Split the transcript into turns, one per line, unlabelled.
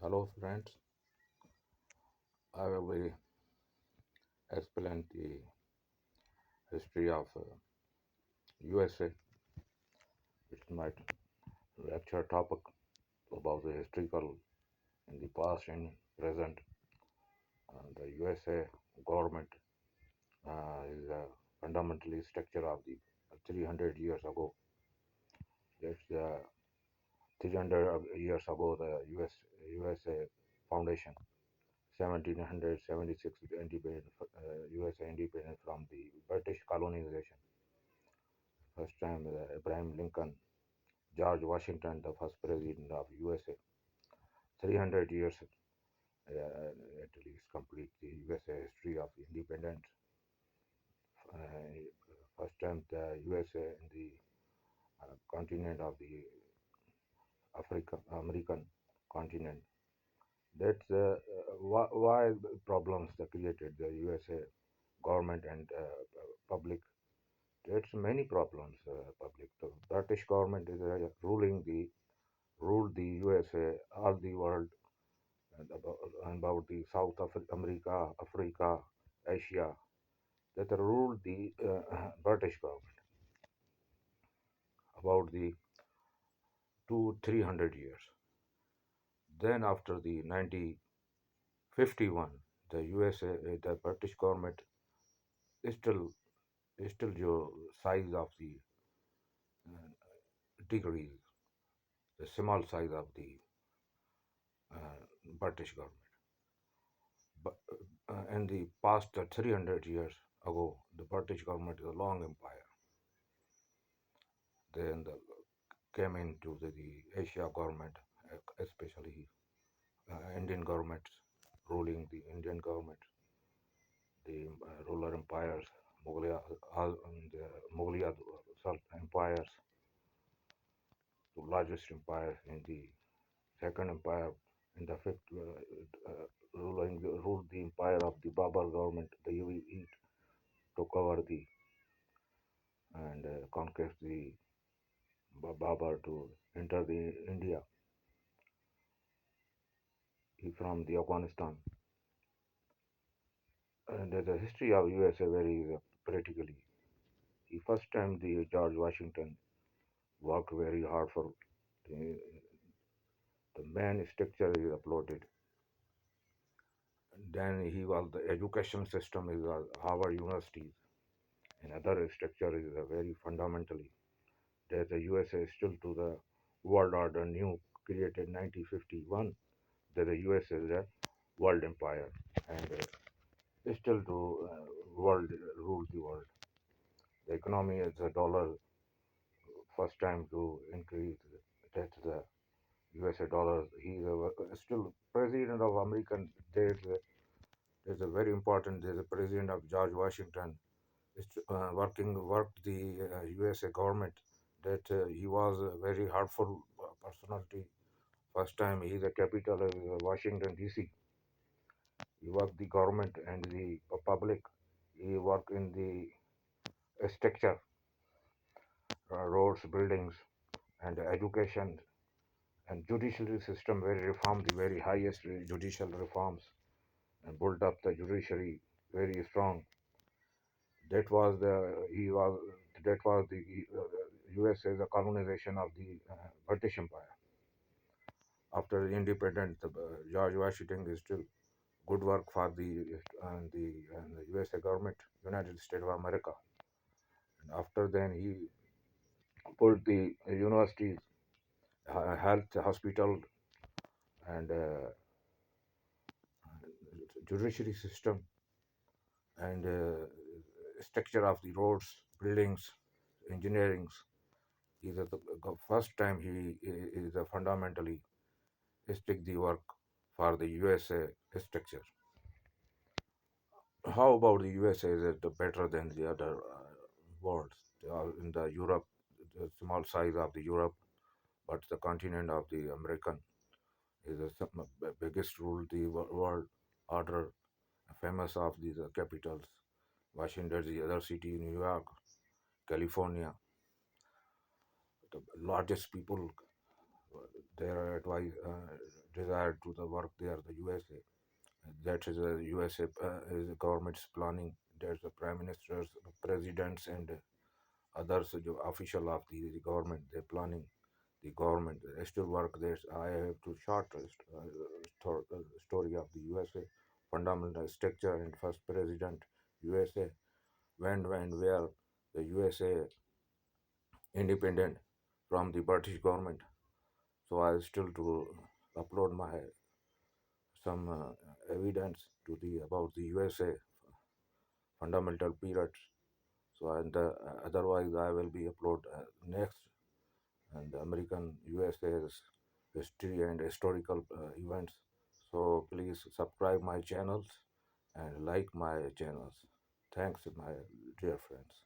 Hello, friends. I will be explain the history of USA. It's my lecture topic about the historical in the past and present. The USA government is fundamentally structure of the 300 years ago. That's 300 years ago the USA foundation. 1776 independent, USA independent from the British colonization. First time Abraham Lincoln, George Washington, the first president of USA. 300 years at least complete the USA history of independence. First time the USA in the continent of the American continent. That's why problems that created the USA government and public. There's many problems. Public. The British government is ruled the USA, all the world, and about the South of America, Africa, Asia, that ruled the British government about the 300 years. Then after the 1951, the USA, the British government is still your size of the degrees, the small size of the British government. But in the past 300 years ago, the British government is a long empire. Then came into the Asia government, especially Indian governments, ruling the Indian government, the ruler empires, the Mughal empires, the largest empire in the second empire, in the fifth ruled the empire of the Babur government, the UAE, took over the and conquest the Babur to enter the India from the Afghanistan. And the history of USA varies politically. The first time the George Washington worked very hard for the, the main structure is uploaded. Then he was the education system is Harvard University and other structure is very fundamentally that the USA is still to the world order new created 1951 that the USA is a world empire and still to world rule the world. The economy is a dollar first time to increase that the USA dollars. He's still president of American. There's a very important. There's a president of George Washington. Is worked the USA government. That he was a very hurtful personality. First time he's the capital of Washington D.C. He worked the government and the public. He worked in the structure, roads, buildings, and education and judiciary system very reformed, the very highest judicial reforms and built up the judiciary very strong. That was the he was that was the USA the colonization of the British Empire. After the independence, George Washington is still good work for the USA government, United States of America. And after then he built the universities, health hospital, and judiciary system and structure of the roads, buildings, engineering. Is the first time he is fundamentally stick the work for the USA structure. How about the USA? Is it better than the other worlds? They are in the Europe, the small size of the Europe, but the continent of the American is the biggest rule the world order, famous of these capitals. Washington, the other city, New York, California, the largest people, their advice desired to the work there, the USA. That is the USA is the government's planning. There's the prime ministers, presidents, and others official of the government. They're planning the government. They still work there. I have to short story of the USA fundamental structure and first president USA when where the USA independent from the British government. So I still to upload my some evidence to the about the USA fundamental periods. So and otherwise I will be upload next and the American USA's history and historical events. So please subscribe my channels and like my channels. Thanks, my dear friends.